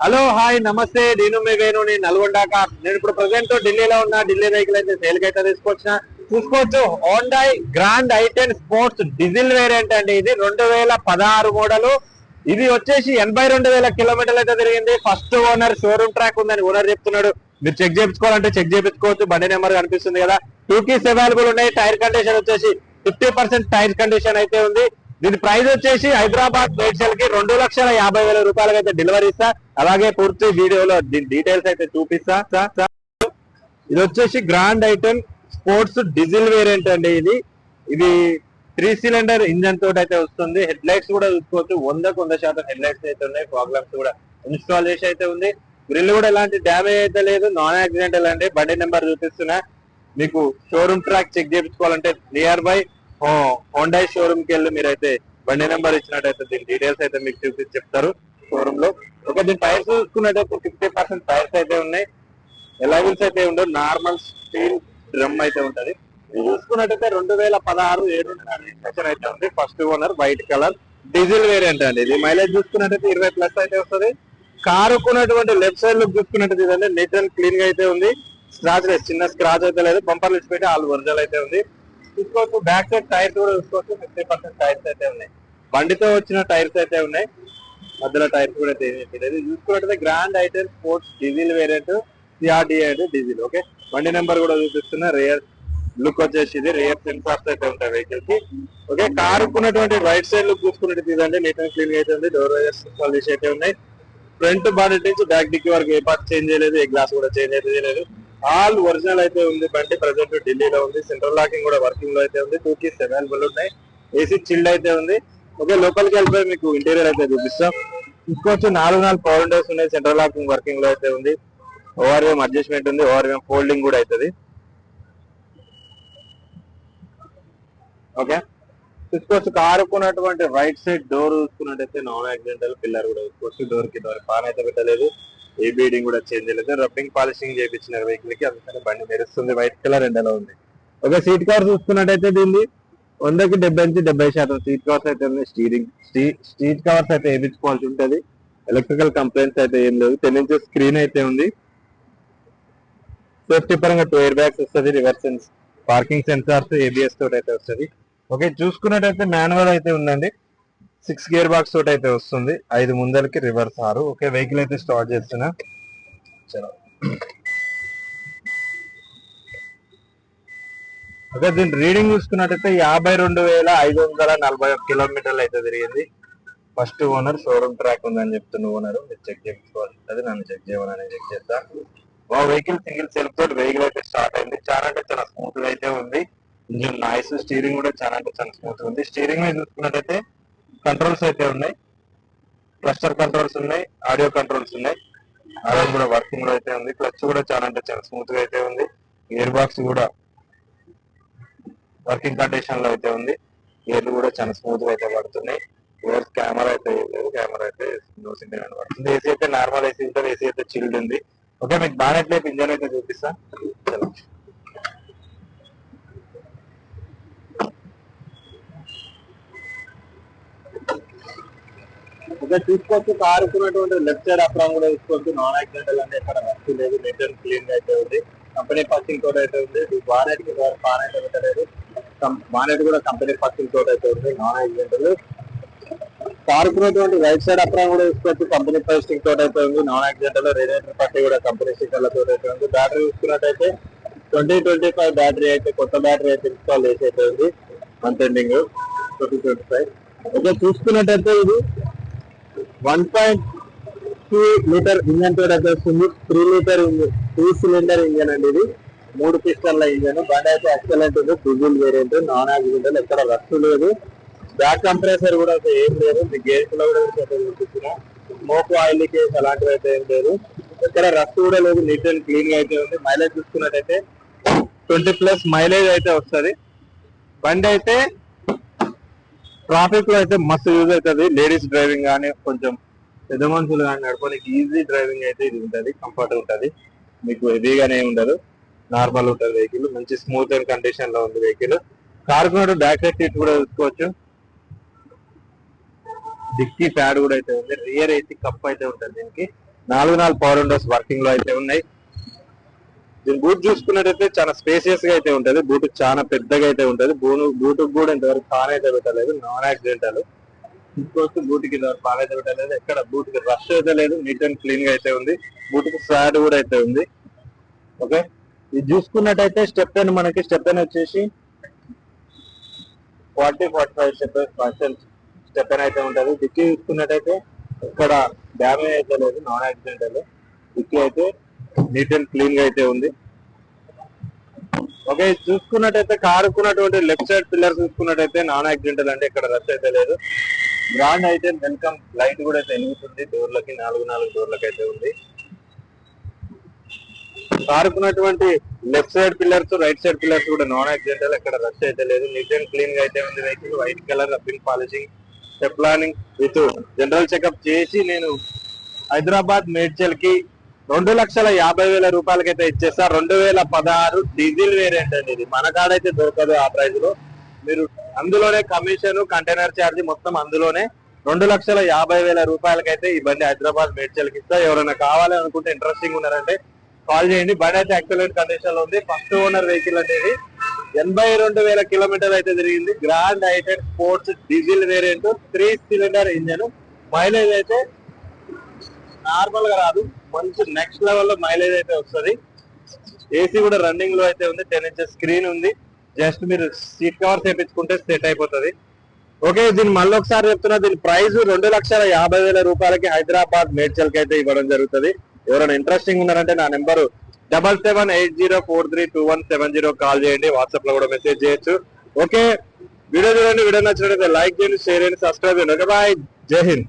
Hello hi నమస్తే నేను మీ వేణు నేను నల్గొండాక నేను ఇప్పుడు ప్రజెంట్ ఢిల్లీలో ఉన్నా. ఢిల్లీ వెహికల్ అయితే సేల్ కి అయితే చూసుకోవచ్చు. Hyundai grand i10 sports diesel variant అండి. ఇది 2016 మోడల్. ఇది వచ్చేసి 82,000 కిలోమీటర్లు అయితే తిరిగింది. ఫస్ట్ ఓనర్, షోరూమ్ ట్రాక్ ఉందని ఓనర్ చెప్తున్నాడు. మీరు చెక్ చేయించుకోవాలంటే చెక్ చేయించుకోవచ్చు. బండి నెంబర్ కనిపిస్తుంది కదా. 2 keys అవైలబుల్ ఉన్నాయి. టైర్ కండిషన్ వచ్చేసి 50% టైర్ కండిషన్ అయితే ఉంది. దీని ప్రైస్ వచ్చేసి హైదరాబాద్ మేడ్చల్ కి 2,50,000 రూపాయలకి అయితే డెలివరీ ఇస్తా. అలాగే పూర్తి వీడియోలో దీని డీటెయిల్స్ అయితే చూపిస్తా. ఇది వచ్చేసి grand i10 sports diesel variant అండి. ఇది 3 సిలిండర్ ఇంజన్ తోటి అయితే వస్తుంది. హెడ్ లైట్స్ కూడా చూసుకోవచ్చు. 100% హెడ్ లైట్స్ అయితే ఉన్నాయి. ప్రాబ్లమ్స్ కూడా ఇన్స్టాల్ చేసి అయితే ఉంది. గ్రిల్ కూడా ఎలాంటి డ్యామేజ్ అయితే లేదు. నాన్ యాక్సిడెంటల్ అండి. బండి నెంబర్ చూపిస్తున్నా. మీకు షోరూమ్ ట్రాక్ చెక్ చేయించుకోవాలంటే నియర్ బై హోండాయ్ షోరూమ్ కి వెళ్ళి మీరైతే బండి నెంబర్ ఇచ్చినట్టయితే దీని డీటెయిల్స్ అయితే మీకు చూపించి చెప్తారు షోరూమ్ లో. ఓకే, దీని టైర్స్ చూసుకున్నట్టయితే 50% టైర్స్ అయితే ఉన్నాయి. ఎలైవిల్స్ అయితే ఉండవు. నార్మల్ స్టీల్ డ్రమ్ అయితే ఉంటది. ఇది చూసుకున్నట్టయితే 2016 రిజిస్ట్రేషన్ అయితే ఉంది. First owner, white colour diesel variant అండి. ఇది మైలేజ్ చూసుకున్నట్టయితే 20+ అయితే వస్తుంది. కారు ఉన్నటువంటి లెఫ్ట్ సైడ్ లో చూసుకున్నట్టయితే ఇదంటే నీట్ అండ్ క్లీన్ గా అయితే ఉంది. స్క్రాచ్ లేదు, చిన్న స్క్రాచ్ అయితే లేదు. బంపర్ లిస్ట్ పెట్టి ఆల్ ఒరిజినల్ అయితే ఉంది. చూసుకోవచ్చు. బ్యాక్ సైడ్ టైర్స్ కూడా చూసుకోవచ్చు. 50% టైర్స్ అయితే ఉన్నాయి. బండితో వచ్చిన టైర్స్ అయితే ఉన్నాయి. మధ్యలో టైర్స్ కూడా అయితే ఏమి చూసుకున్నట్టయితే grand i10 sports diesel variant CRDI అంటే డీజిల్. ఓకే, బండి నెంబర్ కూడా చూపిస్తున్నా. రియర్ లుక్ వచ్చేసి ఇది రియర్ సెన్సార్స్ అయితే ఉంటాయి వెహికల్ కి. ఓకే, కారు ఉన్నటువంటి రైట్ సైడ్ లుక్ చూసుకున్నట్టు ఇదంటే నీట్ అండ్ క్లీన్ గా అయితే ఉంది. డోర్ వైజర్స్ ఇన్స్టాల్ చేసి అయితే ఉన్నాయి. ఫ్రంట్ బాడీ నుంచి బ్యాక్ డిక్కీ వరకు ఏ పార్ట్ చేంజ్ చేయలేదు. ఏ గ్లాస్ కూడా చేంజ్ అయితే చేయలేదు. ఆల్ ఒరిజినల్ అయితే ఉంది. బండి ప్రజెంట్ ఢిల్లీలో ఉంది. సెంట్రల్ లాకింగ్ కూడా వర్కింగ్ లో అయితే ఉంది. 2 keys అవైలబుల్ ఉన్నాయి. ఏసీ చిల్డ్ అయితే ఉంది. ఓకే, లోపలికి వెళ్ళిపోయి మీకు ఇంటీరియర్ అయితే చూపిస్తాం. చూసుకోవచ్చు. 4 పవర్ విండోస్ ఉన్నాయి. సెంట్రల్ లాకింగ్ వర్కింగ్ లో అయితే ఉంది. ఓఆర్ఎం అడ్జస్ట్మెంట్ ఉంది. ఓఆర్ఎం ఫోల్డింగ్ కూడా అవుతుంది. ఓకే, చూసుకోవచ్చు. కారుకున్నటువంటి రైట్ సైడ్ డోర్ చూసుకున్నట్టయితే నాన్ యాక్సిడెంటల్ పిల్లర్ కూడా చూసుకోవచ్చు. డోర్ కి డోర్ పాన్ అయితే పెట్టలేదు. ఏ బీడింగ్ కూడా చేంజ్ చేయలేదు. రబ్బింగ్ పాలిషింగ్ చేయించిన వెహికల్ కి, అందుకని బండి మెరుస్తుంది. వైట్ కలర్ ఎండలో ఉంది. ఓకే, సీట్ కవర్ చూసుకున్నట్టయితే దీన్ని 100కి 70% సీట్ కవర్స్ అయితే ఉన్నాయి. సీట్ కవర్స్ అయితే వేయించుకోవాల్సి ఉంటుంది. ఎలక్ట్రికల్ కంప్లైంట్స్ అయితే ఏం లేదు. 10 inches స్క్రీన్ అయితే ఉంది. సేఫ్టీ పరంగా 2 ఎయిర్ బ్యాగ్స్ వస్తుంది. రివర్స్ పార్కింగ్ సెన్సార్స్, ABS తోటి అయితే వస్తుంది. ఓకే, చూసుకున్నట్టయితే మాన్యువల్ అయితే ఉందండి. 6 గేర్ బాక్స్ తోటి అయితే వస్తుంది. 5 ముందలకి, రివర్స్ 6. ఓకే, వెహికల్ అయితే స్టార్ట్ చేస్తున్నా. చలో. ఓకే, దీని రీడింగ్ చూసుకున్నట్టయితే 52,541 కిలోమీటర్లు అయితే తిరిగింది. ఫస్ట్ ఓనర్, షోరూమ్ ట్రాక్ ఉందని చెప్తున్న ఓనర్. మీరు చెక్ చేయించుకోవాల్సి ఉంటుంది. నన్ను చెక్ చేయమని చెక్ చేస్తా. వెహికల్ సింగిల్ సెల్ఫ్ తోటి వెహికల్ అయితే స్టార్ట్ అయింది. చాలా అంటే చాలా స్మూత్ గా అయితే ఉంది. ఇంజిన్ నాయిస్, స్టీరింగ్ కూడా చాలా అంటే చాలా స్మూత్ ఉంది. స్టీరింగ్ మీద చూసుకున్నట్టయితే కంట్రోల్స్ అయితే ఉన్నాయి. క్లస్టర్ కంట్రోల్స్ ఉన్నాయి. ఆడియో కంట్రోల్స్ ఉన్నాయి. అదే కూడా వర్కింగ్ లో అయితే ఉంది. క్లచ్ కూడా చాలా అంటే చాలా స్మూత్ గా అయితే ఉంది. గేర్ బాక్స్ కూడా వర్కింగ్ కండిషన్ లో అయితే ఉంది. గేర్లు కూడా చాలా స్మూత్ గా అయితే పడుతున్నాయి. కెమెరా అయితే లేదు. కెమెరా అయితే నో సింగిల్ అని పడుతుంది. ఏసీ అయితే నార్మల్ ఏసీ ఉంటుంది. ఏసీ అయితే చిల్డ్ ఉంది. ఓకే, మీకు బానెట్ లేపు ఇంజన్ అయితే చూపిస్తా. ఓకే, చూసుకోవచ్చు. కారుకున్నటువంటి లెఫ్ట్ సైడ్ అప్రాంగ్ కూడా చూసుకోవచ్చు. నాన్ యాక్సిడెంటల్ అంటే ఎక్కడ వస్తు లేదు. నీట్ అండ్ క్లీన్ గా అయితే ఉంది. కంపెనీ పర్సింగ్ తోటి అయితే ఉంది. బానెట్ కి పాన్ అయితే పెట్టలేదు. బానెట్ కూడా కంపెనీ పర్సింగ్ తోటి అయితే ఉంది. Non accidental. కారుకున్నటువంటి రైట్ సైడ్ అప్రాంగ్ కూడా చూసుకోవచ్చు. కంపెనీ పర్సింగ్ తోటి అయితే ఉంది. Non accidental. రేడియేటర్ పట్టి కూడా కంపెనీ స్టిక్కర్ల తోటి అయితే ఉంది. బ్యాటరీ చూసుకున్నట్టయితే 2025 బ్యాటరీ అయితే, కొత్త బ్యాటరీ అయితే ఇన్స్టాల్ చేసి అయితే ఉంది. Month ending 2025. ఓకే, చూసుకున్నట్టయితే ఇది 1.2 లీటర్ ఇంజన్ తోటి అయితే వస్తుంది. 3 లీటర్ 2 సిలిండర్ ఇంజన్ అండి. ఇది 3 పిస్టన్ల ఇంజన్. బండి అయితే ఎక్సలెంట్ ఉంది. డీజిల్ వేరియంట్, నాన్ యాక్సిడెంటల్, ఎక్కడ రస్ట్ లేదు. బ్యాక్ కంప్రెసర్ కూడా అయితే ఏం లేదు. మీ గేర్స్ లో కూడా చూపించిన స్మోక్, ఆయిల్ లీకేజ్ అలాంటివి అయితే ఏం లేదు. ఎక్కడ రస్ట్ కూడా లేదు. నీట్ అండ్ క్లీన్ గా అయితే ఉంది. మైలేజ్ చూసుకున్నట్టయితే 20+ మైలేజ్ అయితే వస్తుంది. బండి అయితే ట్రాఫిక్ లో అయితే మస్తు యూజ్ అవుతుంది. లేడీస్ డ్రైవింగ్ కానీ, కొంచెం పెద్ద మనుషులు కానీ నడపడానికి ఈజీ డ్రైవింగ్ అయితే ఇది ఉంటుంది. కంఫర్ట్ ఉంటుంది. మీకు హెవీగానే ఉండదు. నార్మల్ ఉంటుంది వెహికల్. మంచి స్మూత్ అండ్ కండిషన్ లో ఉంది vehicle. Car back side seat కూడా చూసుకోవచ్చు. డిక్కీ ప్యాడ్ కూడా అయితే ఉంది. రియర్ ఏసీ కప్ అయితే ఉంటుంది దీనికి. నాలుగు పవర్ విండోస్ వర్కింగ్ లో అయితే ఉన్నాయి. దీని బూట్ చూసుకున్నట్టయితే చాలా స్పేసియస్ గా అయితే ఉంటది. బూట్ చాలా పెద్దగా అయితే ఉంటది. బూట్ కూడా ఇంతవరకు పాన్ అయితే పెట్టలేదు, నాన్ యాక్సిడెంటల్. ఇంకొచ్చి బూట్ కి ఇంతవరకు పాన్ అయితే పెట్టలేదు, ఎక్కడ బూట్ కి రష్ అయితే లేదు, నీట్ అండ్ క్లీన్ గా అయితే ఉంది. బూట్ కి ఫ్లాట్ కూడా అయితే ఉంది. ఓకే, ఇది చూసుకున్నట్టయితే స్టెప్ టెన్ మనకి స్టెప్ టెన్ వచ్చేసి 40-45% స్టెప్ టెన్ అయితే ఉంటది. డిక్కీ చూసుకున్నట్టయితే ఇక్కడ డ్యామేజ్ అయితే లేదు, నాన్ యాక్సిడెంటల్. డిక్కీ అయితే నీట్ అండ్ క్లీన్ గా అయితే ఉంది. ఓకే, చూసుకున్నట్టయితే కారుకున్నటువంటి లెఫ్ట్ సైడ్ పిల్లర్ చూసుకున్నట్టయితే నాన్ యాక్సిడెంటల్ అంటే ఇక్కడ రష్ అయితే లేదు. గ్రాండ్ అయితే వెల్కమ్ లైట్ కూడా అయితే వెలుగుతుంది డోర్లకి, 4 డోర్లకి అయితే ఉంది. కారుకున్నటువంటి left side pillars, right side pillars కూడా నాన్ యాక్సిడెంటల్, ఎక్కడ రష్ అయితే లేదు. నీట్ అండ్ క్లీన్ గా అయితే ఉంది vehicle. White colour rubbing polishing, step planning with general checkup చేసి నేను హైదరాబాద్ మేడ్చల్ కి 2,50,000 రూపాయలకైతే ఇచ్చేస్తా. 2016 డీజిల్ వేరియంట్ అండి ఇది. మన కాడైతే దొరకదు ఆ ప్రైస్ లో. మీరు అందులోనే కమిషన్, కంటైనర్ ఛార్జ్ మొత్తం అందులోనే 2,50,000 రూపాయలకైతే ఈ బండి హైదరాబాద్ మేడ్చల్ కి ఇస్తా. ఎవరైనా కావాలి అనుకుంటే ఇంట్రెస్టింగ్ ఉన్నారంటే కాల్ చేయండి. బండి అయితే ఎక్సలెంట్ కండిషన్ లో ఉంది. ఫస్ట్ ఓనర్ వెహికల్ అనేది 82,000 కిలోమీటర్లు అయితే తిరిగింది. Grand i ten sports diesel variant, 3 cylinder engine. Mileage అయితే నార్మల్ గా రాదు, మంచి నెక్స్ట్ లెవెల్ లో మైలేజ్ అయితే వస్తుంది. ఏసీ కూడా రన్నింగ్ లో అయితే ఉంది. 10 ఇంచెస్ స్క్రీన్ ఉంది. జస్ట్ మీరు సీట్ కవర్స్ వేయించుకుంటే సెట్ అయిపోతుంది. ఓకే, దీన్ని మళ్ళీ ఒకసారి చెప్తున్నా, దీని ప్రైస్ 2,50,000 రూపాయలకి హైదరాబాద్ మేడ్చల్ కి అయితే ఇవ్వడం జరుగుతుంది. ఎవరైనా ఇంట్రెస్టింగ్ ఉన్నారంటే నా నెంబర్ 7780432170 కాల్ చేయండి. వాట్సాప్ లో కూడా మెసేజ్ చేయొచ్చు. ఓకే, వీడియో చూడండి. వీడియో నచ్చినట్లయితే లైక్ చేయండి, షేర్ చేయండి, సబ్స్క్రైబ్ చేయండి. ఓకే బాయ్, జై హింద్.